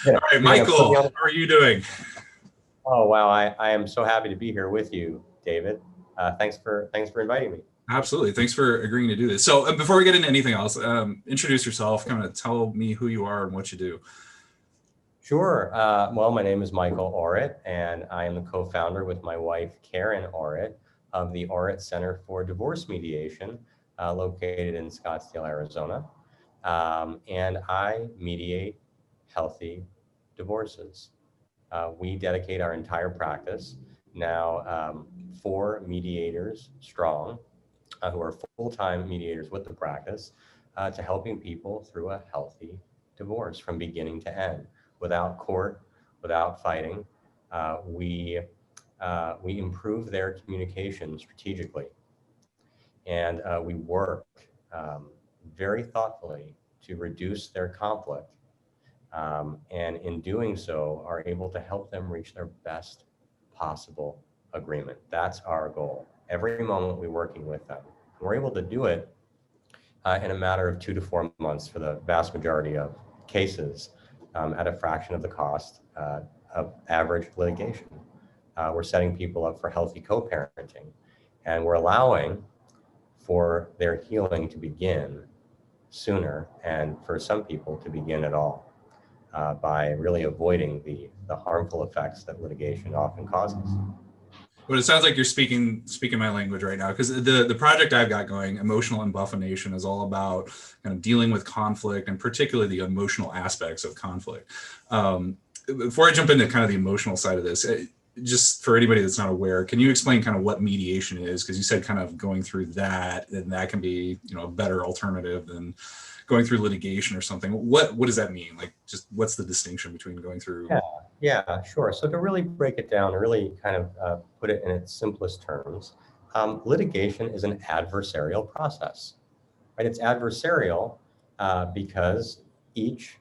All right, Michael, how are you doing? Oh, wow. I am so happy to be here with you, David. Thanks for inviting me. Absolutely. Thanks for agreeing to do this. So before we get into anything else, introduce yourself, kind of tell me who you are and what you do. Sure. Well, my name is Michael Aurit, and I am the co-founder with my wife, Karen Aurit, of the Aurit Center for Divorce Mediation, located in Scottsdale, Arizona. And I mediate healthy divorces. We dedicate our entire practice, now 4 mediators strong, who are full-time mediators with the practice, to helping people through a healthy divorce from beginning to end, without court, without fighting. We improve their communication strategically, and we work very thoughtfully to reduce their conflict, and in doing so are able to help them reach their best possible agreement. That's our goal. Every moment we're working with them. We're able to do it in a matter of 2 to 4 months for the vast majority of cases, at a fraction of the cost of average litigation. We're setting people up for healthy co-parenting, and we're allowing for their healing to begin sooner, and for some people to begin at all, by really avoiding the harmful effects that litigation often causes. But it sounds like you're speaking my language right now, because the project I've got going, Emotional Embuffination, is all about kind of dealing with conflict, and particularly the emotional aspects of conflict. Before I jump into kind of the emotional side of this, just for anybody that's not aware, can you explain kind of what mediation is? Because you said kind of going through that, and that can be, a better alternative than going through litigation or something. What does that mean? Like, just what's the distinction between going through? Yeah, sure. So to really break it down, and really kind of put it in its simplest terms, litigation is an adversarial process, right? It's adversarial because each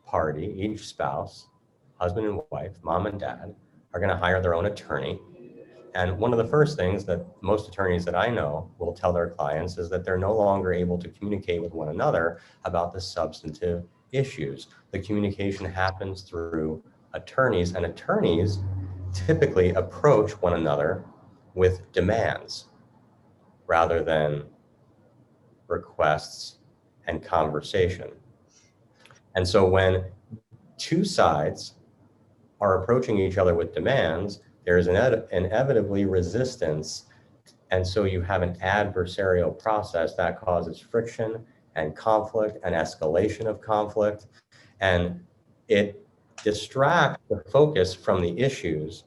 party, each spouse, husband and wife, mom and dad, are going to hire their own attorney. And one of the first things that most attorneys that I know will tell their clients is that they're no longer able to communicate with one another about the substantive issues. The communication happens through attorneys, and attorneys typically approach one another with demands rather than requests and conversation. And so when two sides are approaching each other with demands, there is inevitably resistance. And so you have an adversarial process that causes friction and conflict and escalation of conflict. And it distracts the focus from the issues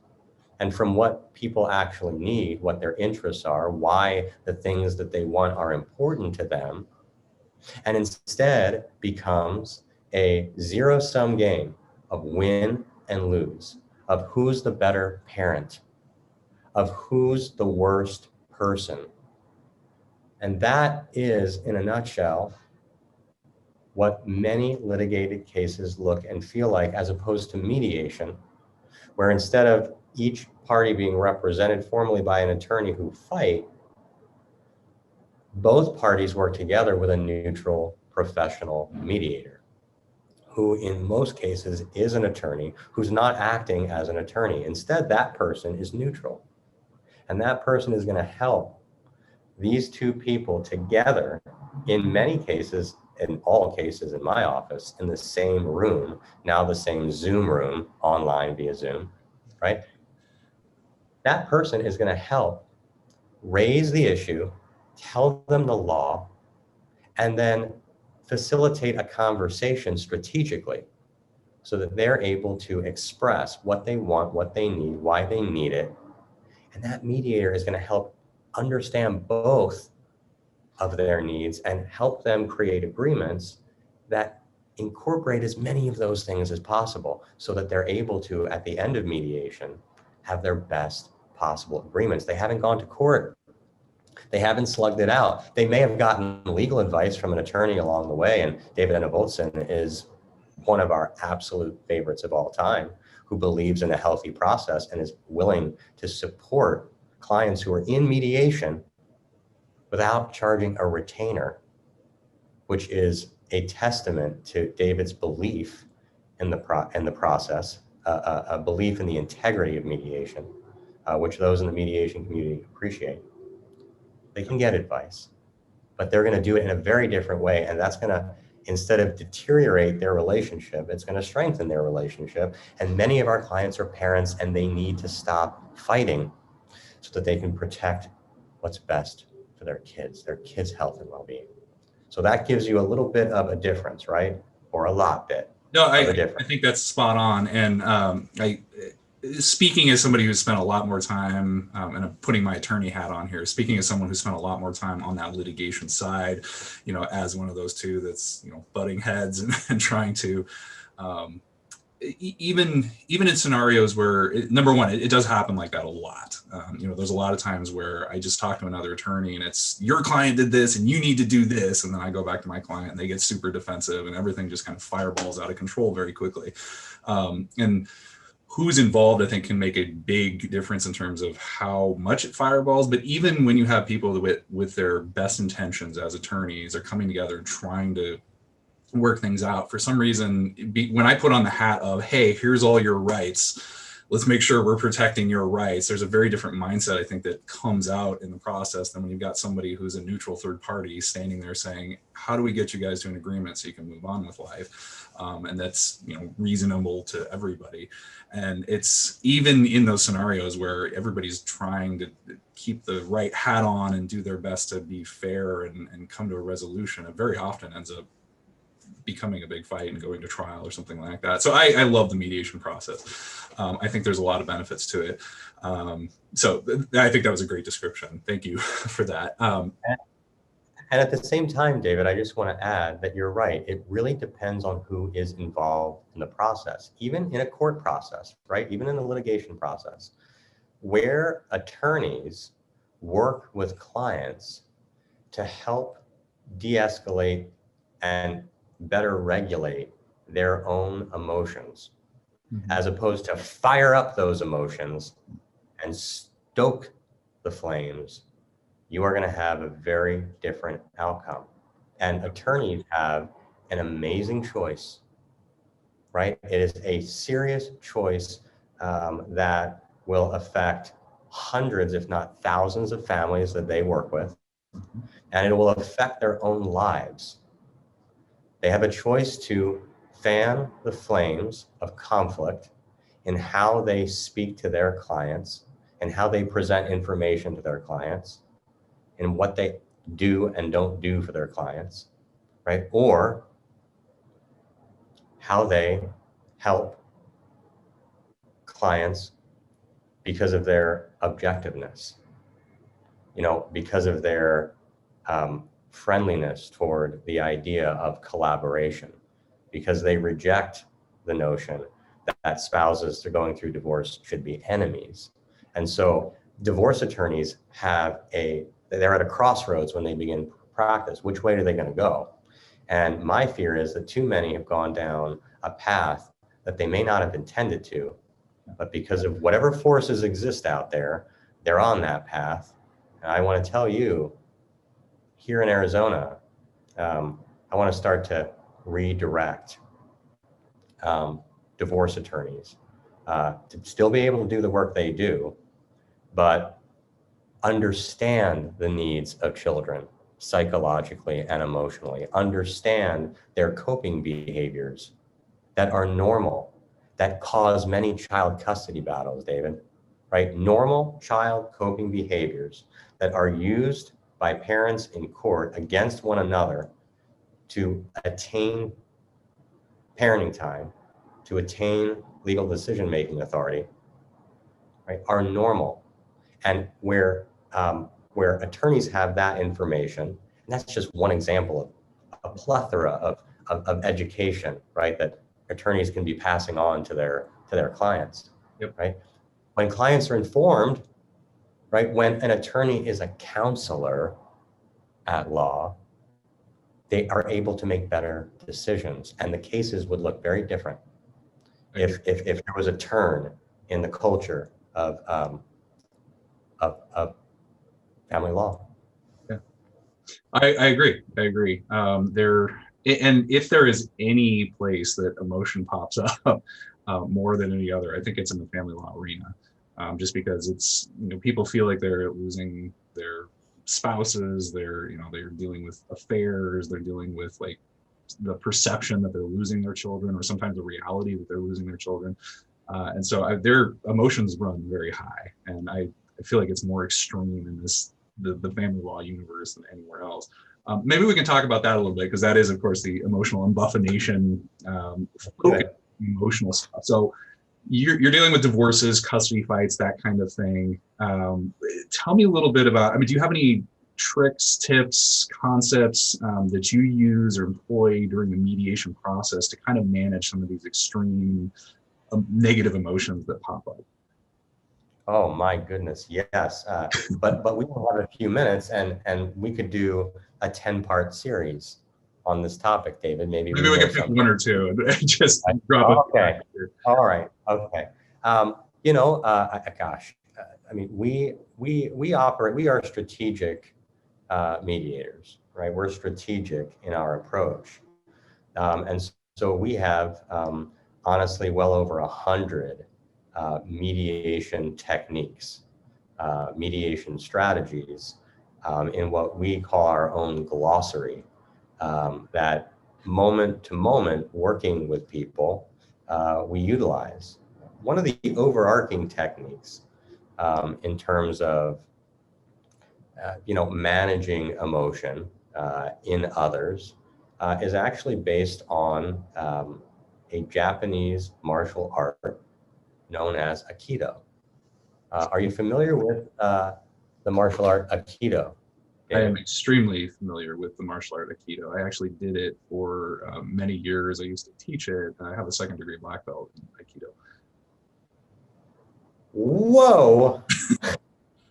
and from what people actually need, what their interests are, why the things that they want are important to them, and instead becomes a zero-sum game of win and lose, of who's the better parent, of who's the worst person. And that is, in a nutshell, what many litigated cases look and feel like, as opposed to mediation, where instead of each party being represented formally by an attorney who fight, both parties work together with a neutral professional mediator, who in most cases is an attorney who's not acting as an attorney. Instead, that person is neutral. And that person is going to help these two people together, in many cases, in all cases in my office, in the same room, now the same Zoom room, online via Zoom, right? That person is going to help raise the issue, tell them the law, and then facilitate a conversation strategically so that they're able to express what they want, what they need, why they need it. And that mediator is going to help understand both of their needs and help them create agreements that incorporate as many of those things as possible so that they're able to, at the end of mediation, have their best possible agreements. They haven't gone to court. They haven't slugged it out. They may have gotten legal advice from an attorney along the way, and David Embuffination is one of our absolute favorites of all time, who believes in a healthy process and is willing to support clients who are in mediation without charging a retainer, which is a testament to David's belief in the process, a belief in the integrity of mediation, which those in the mediation community appreciate, they can get advice, but they're going to do it in a very different way. And that's going to, instead of deteriorate their relationship, it's going to strengthen their relationship. And many of our clients are parents, and they need to stop fighting so that they can protect what's best for their kids' health and well-being. So that gives you a little bit of a difference, right? Or a lot bit No, of a I difference. think that's spot on. And speaking as somebody who's spent a lot more time, and I'm putting my attorney hat on here, speaking as someone who spent a lot more time on that litigation side, as one of those two that's, butting heads and trying to, even in scenarios where number one, it does happen like that a lot. There's a lot of times where I just talk to another attorney and it's, your client did this and you need to do this, and then I go back to my client and they get super defensive and everything just kind of fireballs out of control very quickly. And who's involved, I think, can make a big difference in terms of how much it fireballs. But even when you have people with their best intentions as attorneys are coming together and trying to work things out, for some reason, when I put on the hat of, hey, here's all your rights, let's make sure we're protecting your rights, there's a very different mindset, I think, that comes out in the process than when you've got somebody who's a neutral third party standing there saying, how do we get you guys to an agreement so you can move on with life? And that's reasonable to everybody. And it's even in those scenarios where everybody's trying to keep the right hat on and do their best to be fair and come to a resolution, it very often ends up becoming a big fight and going to trial or something like that. So I love the mediation process. I think there's a lot of benefits to it. So I think that was a great description. Thank you for that. And at the same time, David, I just want to add that you're right. It really depends on who is involved in the process, even in a court process, right? Even in the litigation process, where attorneys work with clients to help de-escalate and better regulate their own emotions, as opposed to fire up those emotions and stoke the flames, you are going to have a very different outcome. And attorneys have an amazing choice, right? It is a serious choice that will affect hundreds, if not thousands, of families that they work with, and it will affect their own lives. They have a choice to fan the flames of conflict in how they speak to their clients and how they present information to their clients and what they do and don't do for their clients, right? Or how they help clients because of their objectiveness, because of their friendliness toward the idea of collaboration, because they reject the notion that spouses that are going through divorce should be enemies. And so divorce attorneys they're at a crossroads when they begin practice. Which way are they going to go? And my fear is that too many have gone down a path that they may not have intended to, but because of whatever forces exist out there, they're on that path. And I want to tell you, here in Arizona, I want to start to redirect divorce attorneys to still be able to do the work they do, but understand the needs of children psychologically and emotionally, understand their coping behaviors that are normal, that cause many child custody battles, David, right? Normal child coping behaviors that are used by parents in court against one another to attain parenting time, to attain legal decision-making authority, right, are normal. And where attorneys have that information, and that's just one example of a plethora of education, right, that attorneys can be passing on to their clients, Yep. right? When clients are informed, right, when an attorney is a counselor at law, they are able to make better decisions, and the cases would look very different if there was a turn in the culture of family law. Yeah. I agree. There, And if there is any place that emotion pops up more than any other, I think it's in the family law arena, just because it's, people feel like they're losing their spouses, they're dealing with affairs, they're dealing with like the perception that they're losing their children, or sometimes the reality that they're losing their children. And so their emotions run very high. And I feel like it's more extreme in the family law universe than anywhere else. Maybe we can talk about that a little bit, because that is, of course, the emotional embuffination, focus, emotional stuff. So you're dealing with divorces, custody fights, that kind of thing. Tell me a little bit about, do you have any tricks, tips, concepts that you use or employ during the mediation process to kind of manage some of these extreme negative emotions that pop up? Oh my goodness, yes. But we will have a few minutes, and we could do a 10-part series on this topic, David. Maybe we can pick one or two and just drop it. Okay. All right. Okay. Gosh, we operate. We are strategic mediators, right? We're strategic in our approach, and so we have honestly well over 100 mediation techniques, mediation strategies, in what we call our own glossary, that moment to moment working with people, we utilize. One of the overarching techniques in terms of managing emotion in others is actually based on a Japanese martial art known as Aikido. Are you familiar with the martial art Aikido? I am extremely familiar with the martial art Aikido. I actually did it for many years. I used to teach it. I have a second degree black belt in Aikido. Whoa.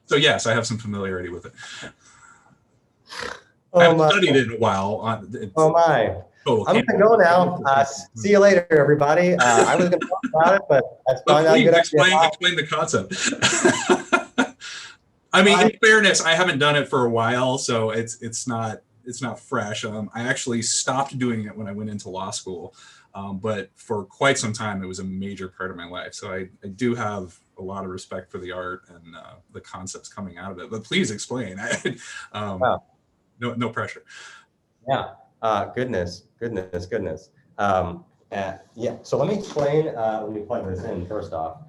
So yes, I have some familiarity with it. Oh, I haven't studied it in a while. Oh my. I'm going to go now. See you later, everybody. I was going to talk about it, but that's probably not a good idea. Explain the concept. In fairness, I haven't done it for a while, so it's not fresh. I actually stopped doing it when I went into law school, but for quite some time, it was a major part of my life. So I do have a lot of respect for the art and the concepts coming out of it. But please explain. No pressure. Yeah. Goodness. Yeah. So let me explain. Let me plug this in first off.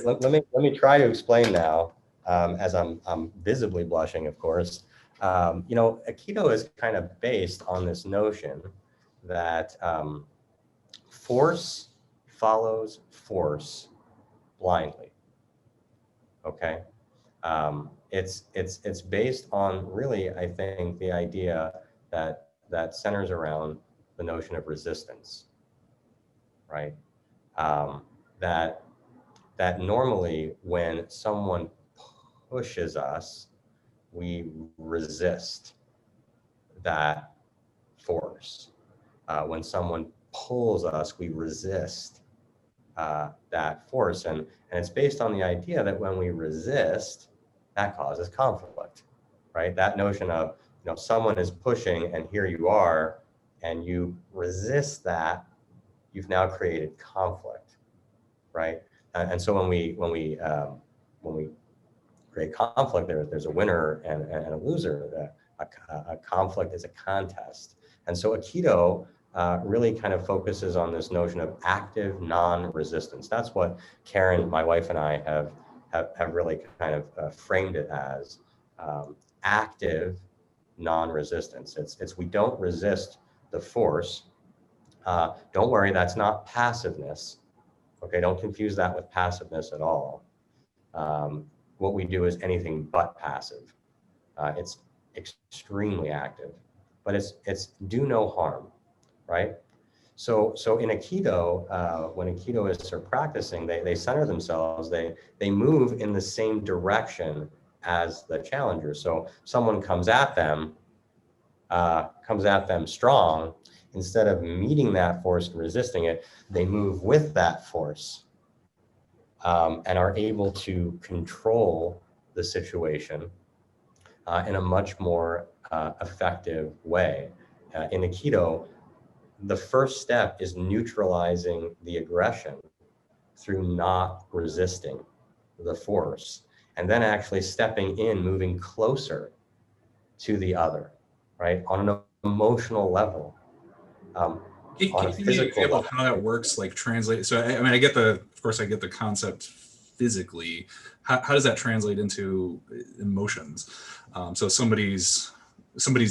Let me try to explain now, as I'm visibly blushing, of course. Aikido is kind of based on this notion that force follows force blindly. Okay. It's based on really, I think, the idea that centers around the notion of resistance, right? That normally when someone pushes us, we resist that force. When someone pulls us, we resist that force. And it's based on the idea that when we resist, that causes conflict, right? That notion of, someone is pushing and here you are, and you resist that, you've now created conflict, right? And so when we create conflict, there's a winner and a loser. A conflict is a contest. And so Aikido really kind of focuses on this notion of active non-resistance. That's what Karen, my wife, and I have really kind of framed it as, active non-resistance. It's we don't resist the force. Don't worry, that's not passiveness. Okay, don't confuse that with passiveness at all. What we do is anything but passive. It's extremely active, but it's do no harm, right? So in Aikido, when Aikidoists are practicing, they center themselves, they move in the same direction as the challenger. So someone comes at them strong. Instead of meeting that force and resisting it, they move with that force, and are able to control the situation in a much more effective way. In Aikido, the first step is neutralizing the aggression through not resisting the force, and then actually stepping in, moving closer to the other, right? On an emotional level, on Can a you give me an physical example level. of how that works, like translate? So I mean, I get of course, I get the concept physically. How does that translate into emotions? So somebody's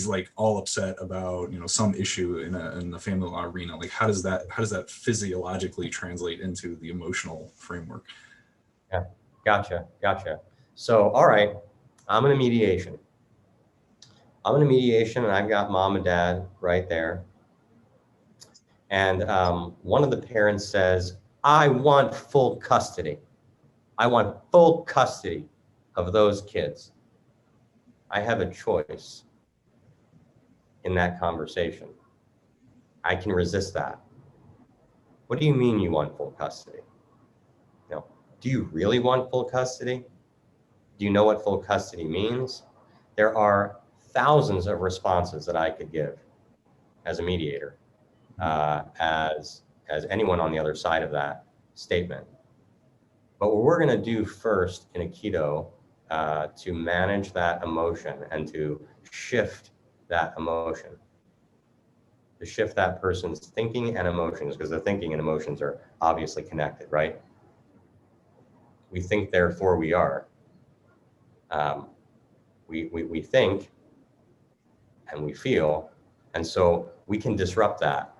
like all upset about some issue in the family law arena. Like how does that physiologically translate into the emotional framework? Yeah, gotcha. So, all right, I'm in a mediation. And I've got mom and dad right there. And one of the parents says, I want full custody. I want full custody of those kids. I have a choice in that conversation. I can resist that. What do you mean you want full custody? Do you really want full custody? Do you know what full custody means? There are thousands of responses that I could give as a mediator, as anyone on the other side of that statement. But what we're going to do first in Aikido to manage that emotion and to shift that emotion, to shift that person's thinking and emotions, because the thinking and emotions are obviously connected, right? We think, therefore we are. We think and we feel, and so we can disrupt that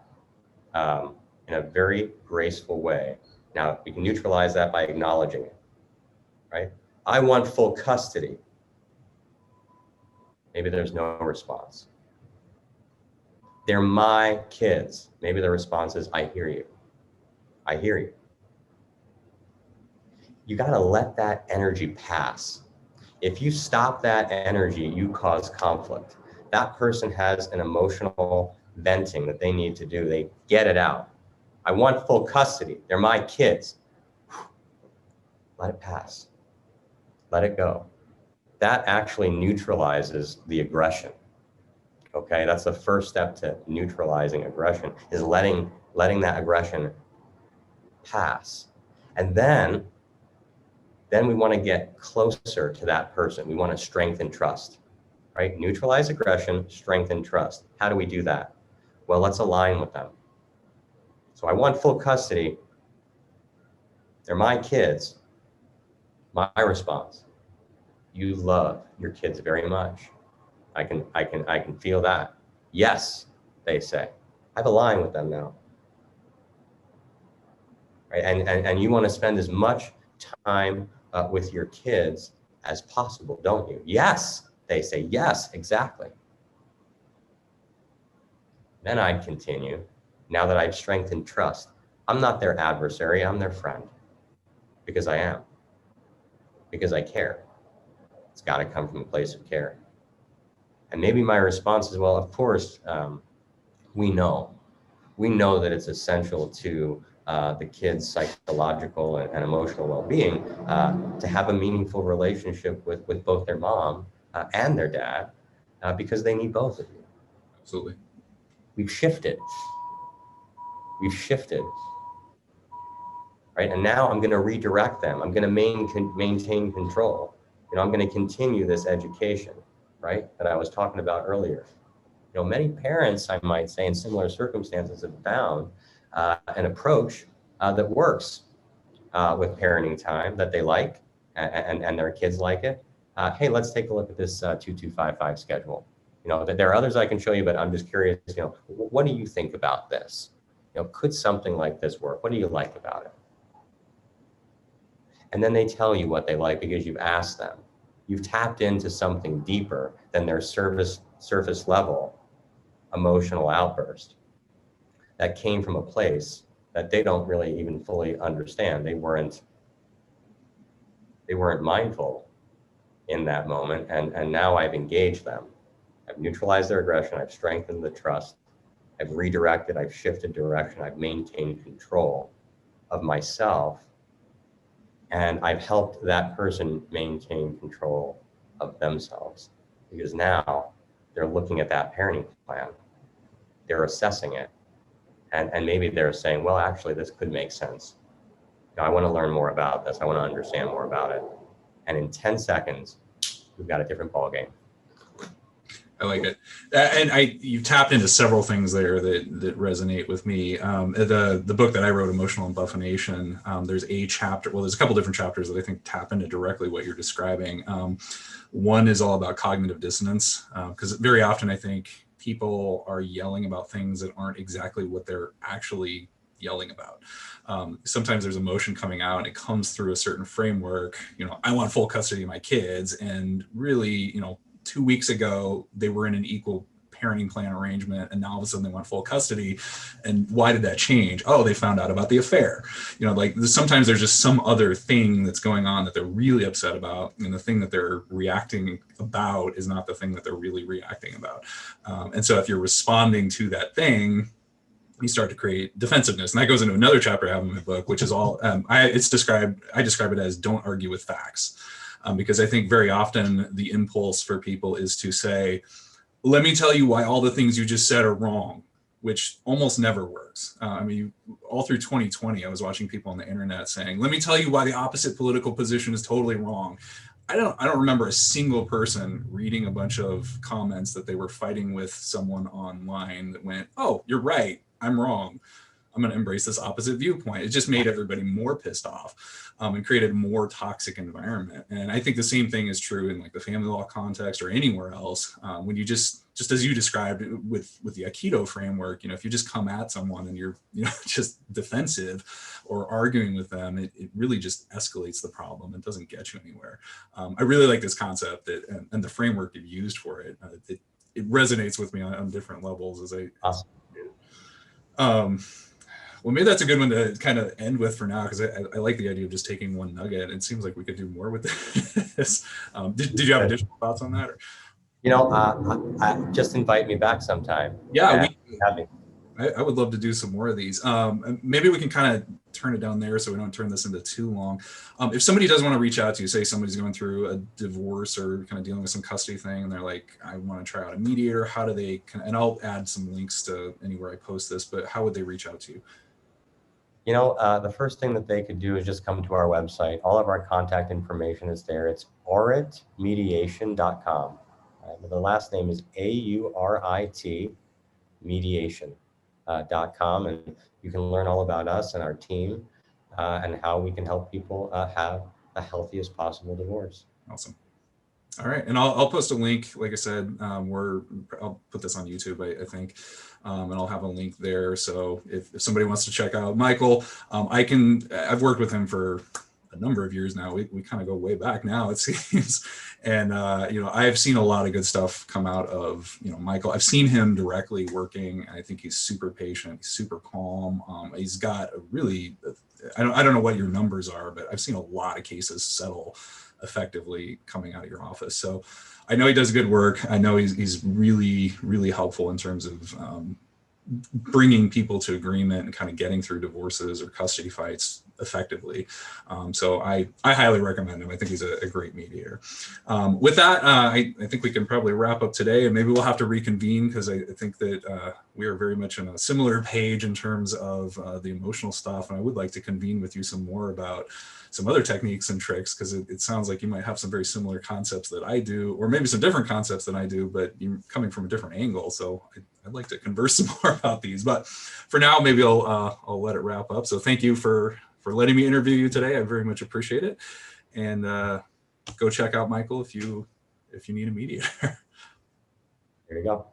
in a very graceful way. Now, we can neutralize that by acknowledging it, right? I want full custody. Maybe there's no response. They're my kids. Maybe the response is, I hear you. I hear you. You got to let that energy pass. If you stop that energy, you cause conflict. That person has an emotional venting that they need to do. They get it out. I want full custody. They're my kids. Let it pass. Let it go. That actually neutralizes the aggression. Okay, that's the first step to neutralizing aggression, is letting that aggression pass. And then we want to get closer to that person. We want to strengthen trust, right? Neutralize aggression, strengthen trust. How do we do that? Well, let's align with them. So I want full custody. They're my kids. My response: you love your kids very much. I can feel that. Yes, they say. I've aligned with them now. Right? And you want to spend as much time with your kids as possible, don't you? Yes, they say. Yes, exactly. Then I'd continue, now that I've strengthened trust. I'm not their adversary, I'm their friend. Because I am. Because I care. It's got to come from a place of care. And maybe my response is, well, of course, we know that it's essential to the kids' psychological and emotional well-being to have a meaningful relationship with both their mom and their dad, because they need both of you. Absolutely. We've shifted, right? And now I'm going to redirect them. I'm going to maintain control. I'm going to continue this education, right, that I was talking about earlier. Many parents, I might say, in similar circumstances have found an approach that works with parenting time, that they like, and their kids like it. Hey, let's take a look at this 2255 schedule. There are others I can show you, but I'm just curious, what do you think about this? Could something like this work? What do you like about it? And then they tell you what they like because you've asked them. You've tapped into something deeper than their surface level emotional outburst that came from a place that they don't really even fully understand. They weren't mindful in that moment, and now I've engaged them. I've neutralized their aggression, I've strengthened the trust, I've redirected, I've shifted direction, I've maintained control of myself, and I've helped that person maintain control of themselves. Because now They're looking at that parenting plan. They're assessing it. And maybe they're saying, well, actually, this could make sense. I want to learn more about this. I want to understand more about it. And in 10 seconds, we've got a different ballgame. I like it. And you tapped into several things there that resonate with me. The book that I wrote, Emotional Embuffination, there's a chapter, well, there's a couple different chapters that I think tap into directly what you're describing. One is all about cognitive dissonance, because very often I think people are yelling about things that aren't exactly what they're actually yelling about. Sometimes there's emotion coming out and it comes through a certain framework. I want full custody of my kids. And really, 2 weeks ago, they were in an equal parenting plan arrangement, and now all of a sudden they want full custody. And why did that change? Oh, they found out about the affair. Sometimes there's just some other thing that's going on that they're really upset about, and the thing that they're reacting about is not the thing that they're really reacting about. And so if you're responding to that thing, you start to create defensiveness. And that goes into another chapter I have in my book, which is all, I describe it as don't argue with facts. Because I think very often the impulse for people is to say, let me tell you why all the things you just said are wrong, which almost never works. All through 2020, I was watching people on the internet saying, let me tell you why the opposite political position is totally wrong. I don't remember a single person reading a bunch of comments that they were fighting with someone online that went, oh, you're right, I'm wrong. I'm going to embrace this opposite viewpoint. It just made everybody more pissed off, and created a more toxic environment. And I think the same thing is true in like the family law context or anywhere else. When you just as you described with the Aikido framework, if you just come at someone and you're just defensive or arguing with them, it really just escalates the problem. It doesn't get you anywhere. I really like this concept and the framework you've used for it. It resonates with me on different levels as Awesome. Well, maybe that's a good one to kind of end with for now, because I like the idea of just taking one nugget. It seems like we could do more with this. Did you have additional thoughts on that? Or? Just invite me back sometime. Yeah, I would love to do some more of these. Maybe we can kind of turn it down there so we don't turn this into too long. If somebody does want to reach out to you, say somebody's going through a divorce or kind of dealing with some custody thing, and they're like, I want to try out a mediator, how do they, and I'll add some links to anywhere I post this, but how would they reach out to you? The first thing that they could do is just come to our website. All of our contact information is there. It's auritmediation.com. The last name is AURIT mediation.com. And you can learn all about us and our team and how we can help people have the healthiest possible divorce. Awesome. All right. And I'll post a link. Like I said, I'll put this on YouTube, I think. And I'll have a link there. So if somebody wants to check out Michael, I've worked with him for a number of years now. We kind of go way back now, it seems. And, I've seen a lot of good stuff come out of, Michael. I've seen him directly working. I think he's super patient. He's super calm. He's got a really, I don't know what your numbers are, but I've seen a lot of cases settle effectively coming out of your office. So I know he does good work. I know he's really, really helpful in terms of bringing people to agreement and kind of getting through divorces or custody fights effectively. So I highly recommend him. I think he's a great mediator. With that, I think we can probably wrap up today, and maybe we'll have to reconvene, because I think that we are very much on a similar page in terms of the emotional stuff. And I would like to convene with you some more about some other techniques and tricks, because it sounds like you might have some very similar concepts that I do, or maybe some different concepts than I do, but you're coming from a different angle. So I'd like to converse some more about these. But for now, maybe I'll let it wrap up. So thank you for letting me interview you today. I very much appreciate it. And go check out Michael if you need a mediator. There you go.